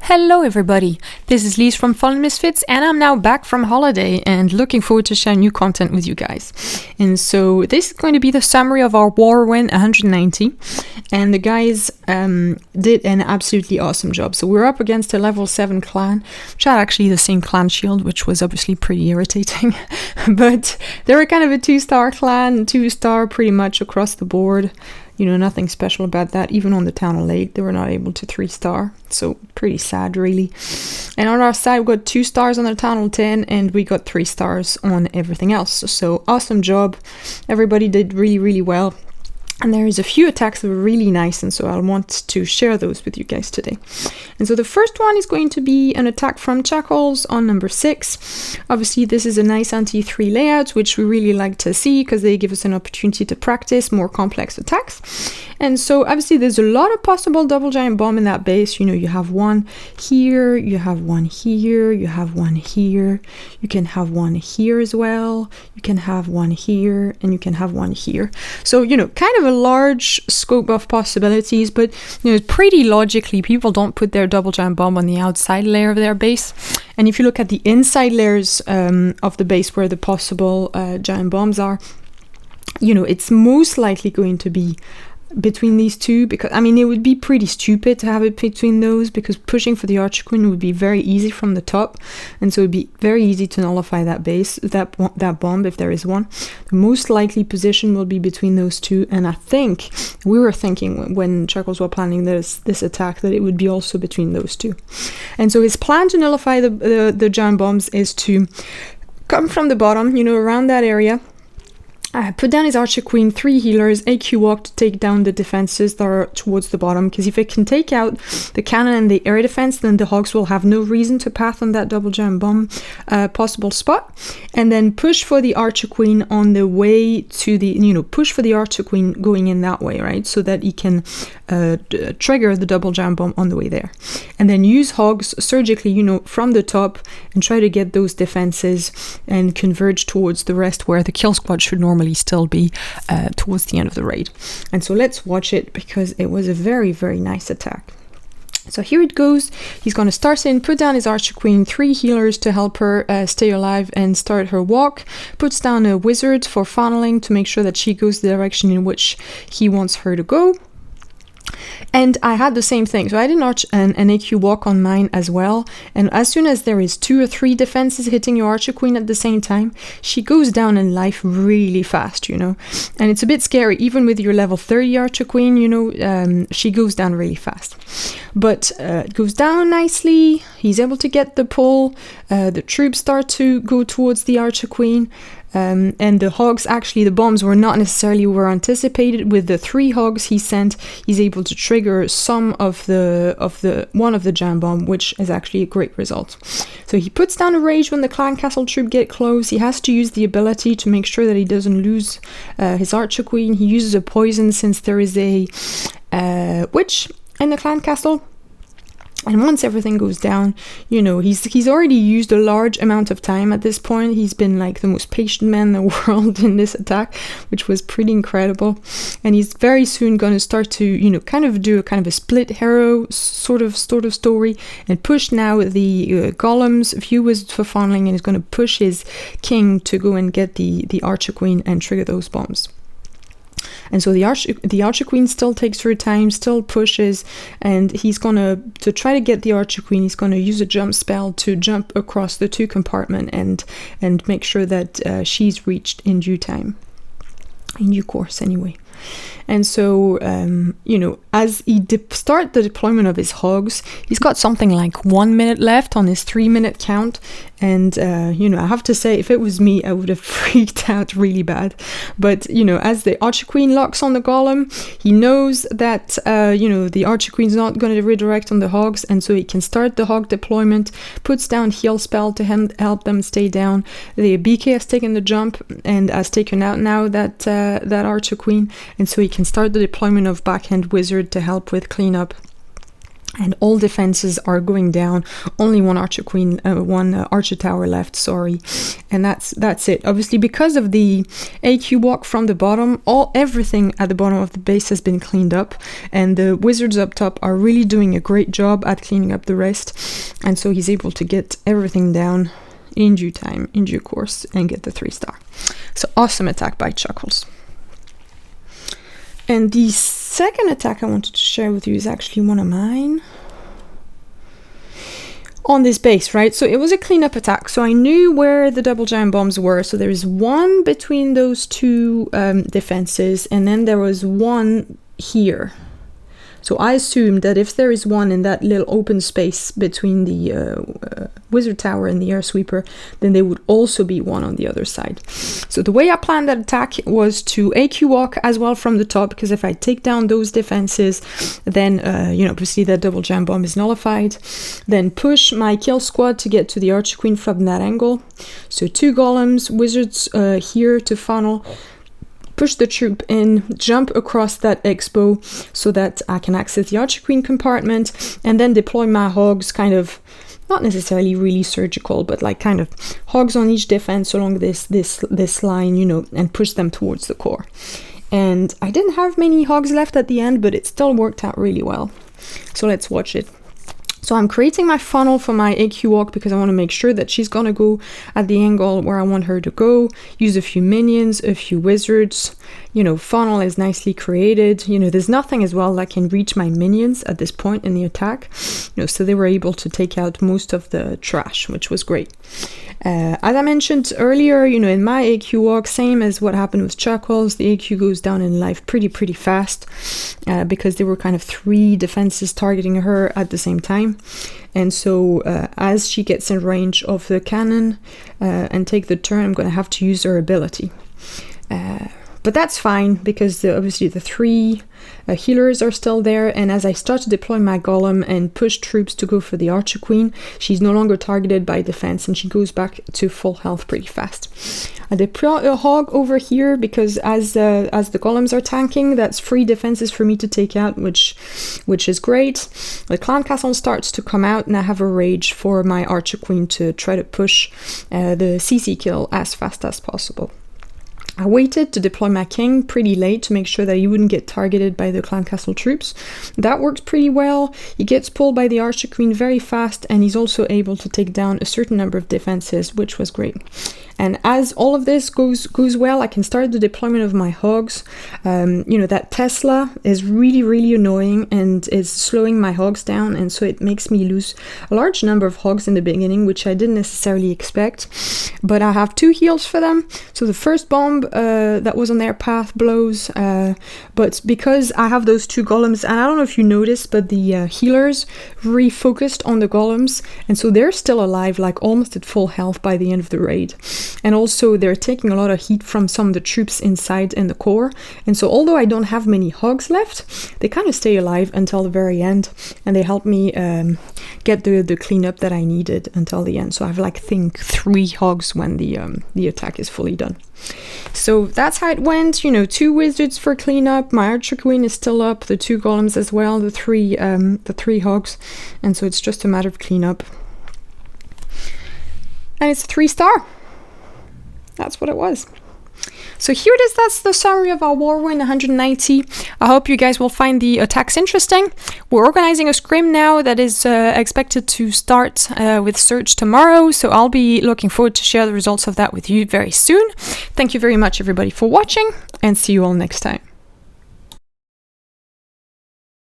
Hello everybody, this is Lise from Fallen Misfits and I'm now back from holiday and looking forward to share new content with you guys. And so this is going to be the summary of our war win 190, and the guys did an absolutely awesome job. So we're up against a level 7 clan, which had actually the same clan shield, which was obviously pretty irritating. But they were kind of a 2-star clan, 2-star pretty much across the board. You know, nothing special about that. Even on the town of Lake, they were not able to 3-star. So pretty sad, really. And on our side, we got 2 stars on the town of 10, and we got 3 stars on everything else. So awesome job. Everybody did really, really well. And there is a few attacks that were really nice, and so I want to share those with you guys today. And so the first one is going to be an attack from Chuckles on number 6. Obviously, this is a nice anti-3 layout, which we really like to see because they give us an opportunity to practice more complex attacks. And so obviously there's a lot of possible double giant bomb in that base. You know, you have one here, you have one here, you have one here, you can have one here as well, you can have one here, and you can have one here. So, you know, kind of a large scope of possibilities, but you know, pretty logically people don't put their double giant bomb on the outside layer of their base. And if you look at the inside layers of the base where the possible giant bombs are, you know, it's most likely going to be between these two, because I mean it would be pretty stupid to have it between those, because pushing for the Archer Queen would be very easy from the top, and so it'd be very easy to nullify that base, that bomb if there is one. The most likely position will be between those two, and I think we were thinking when Chuckles were planning this attack that it would be also between those two. And so his plan to nullify the giant bombs is to come from the bottom, you know, around that area. Put down his Archer Queen, 3 healers, AQ walk to take down the defenses that are towards the bottom, because if it can take out the cannon and the air defense, then the hogs will have no reason to path on that double giant bomb possible spot. And then push for the Archer Queen on the way to the, you know, push for the Archer Queen going in that way, right? So that he can trigger the double giant bomb on the way there. And then use hogs surgically, you know, from the top and try to get those defenses and converge towards the rest where the kill squad should normally still be towards the end of the raid. And so let's watch it, because it was a very, very nice attack. So here it goes. He's going to start in, put down his Archer Queen, 3 healers to help her stay alive and start her walk. Puts down a wizard for funneling to make sure that she goes the direction in which he wants her to go. And I had the same thing, so I did an AQ walk on mine as well, and as soon as there is 2 or 3 defenses hitting your Archer Queen at the same time, she goes down in life really fast, you know, and it's a bit scary. Even with your level 30 Archer Queen, you know, she goes down really fast, but it goes down nicely. He's able to get the pull, the troops start to go towards the Archer Queen. And the hogs, actually the bombs were not necessarily anticipated. With the 3 hogs he sent, he's able to trigger some of the giant bomb, which is actually a great result. So he puts down a rage when the clan castle troop get close. He has to use the ability to make sure that he doesn't lose his Archer Queen. He uses a poison since there is a witch in the clan castle. And once everything goes down, you know, he's already used a large amount of time at this point. He's been like the most patient man in the world in this attack, which was pretty incredible. And he's very soon going to start to, you know, kind of do a split hero sort of story, and push now the golems, few wizards for funneling, and he's going to push his king to go and get the Archer Queen and trigger those bombs. And so the Archer Queen still takes her time, still pushes, and he's gonna, to try to get the Archer Queen, he's gonna use a jump spell to jump across the 2 compartments and make sure that she's reached in due time, in due course anyway. And so, you know, as he start the deployment of his hogs, he's got something like 1 minute left on his 3-minute count. And, you know, I have to say, if it was me, I would have freaked out really bad. But, you know, as the Archer Queen locks on the golem, he knows that, you know, the Archer Queen's not going to redirect on the hogs. And so he can start the hog deployment, puts down heal spell to help them stay down. The BK has taken the jump and has taken out now that Archer Queen. And so he can start the deployment of backhand wizard to help with cleanup. and all defenses are going down. Only one archer queen, one archer tower left, sorry, and that's it. Obviously, because of the AQ walk from the bottom, everything at the bottom of the base has been cleaned up, and the wizards up top are really doing a great job at cleaning up the rest, and so he's able to get everything down in due time, in due course, and get the 3-star. So awesome attack by Chuckles. And the second attack I wanted to share with you is actually one of mine. On this base, right? So it was a cleanup attack. So I knew where the double giant bombs were. So there is one between those two defenses, and then there was one here. So I assumed that if there is one in that little open space between the wizard tower and the air sweeper, then there would also be one on the other side. So the way I planned that attack was to AQ walk as well from the top, because if I take down those defenses, then obviously that double giant bomb is nullified. Then push my kill squad to get to the archer queen from that angle. So 2 golems, wizards here to funnel. Push the troop in, jump across that expo so that I can access the archer queen compartment, and then deploy my hogs, kind of not necessarily really surgical, but like kind of hogs on each defense along this line, and push them towards the core. And I didn't have many hogs left at the end, but it still worked out really well. So let's watch it. So I'm creating my funnel for my AQ walk because I want to make sure that she's gonna go at the angle where I want her to go. Use a few minions, a few wizards. Funnel is nicely created. There's nothing as well that can reach my minions at this point in the attack. So they were able to take out most of the trash, which was great. As I mentioned earlier, in my AQ walk, same as what happened with Chuckles, the AQ goes down in life pretty fast because there were kind of 3 defenses targeting her at the same time. And so as she gets in range of the cannon and take the turn, I'm going to have to use her ability. But that's fine because obviously the 3 healers are still there, and as I start to deploy my golem and push troops to go for the archer queen, she's no longer targeted by defense and she goes back to full health pretty fast. I deploy a hog over here because as the golems are tanking, that's 3 defenses for me to take out, which is great. The clan castle starts to come out, and I have a rage for my archer queen to try to push the CC kill as fast as possible. I waited to deploy my king pretty late to make sure that he wouldn't get targeted by the clan castle troops. That worked pretty well. He gets pulled by the archer queen very fast, and he's also able to take down a certain number of defenses, which was great. And as all of this goes well, I can start the deployment of my hogs. That Tesla is really annoying and is slowing my hogs down, and so it makes me lose a large number of hogs in the beginning, which I didn't necessarily expect. But I have 2 heals for them. So the first bomb that was on their path blows, but because I have those 2 golems, and I don't know if you noticed, but the healers refocused on the golems, and so they're still alive, like almost at full health by the end of the raid. And also they're taking a lot of heat from some of the troops inside in the core, and so although I don't have many hogs left, they kind of stay alive until the very end, and they help me get the cleanup that I needed until the end. So I have I think 3 hogs when the attack is fully done. So that's how it went. 2 wizards for cleanup. My archer queen is still up. The 2 golems as well. The 3 hogs, and so it's just a matter of cleanup. And it's a 3-star. That's what it was. So here it is. That's the summary of our Warwind 190. I hope you guys will find the attacks interesting. We're organizing a scrim now that is expected to start with Surge tomorrow, so I'll be looking forward to share the results of that with you very soon. Thank you very much, everybody, for watching, and see you all next time.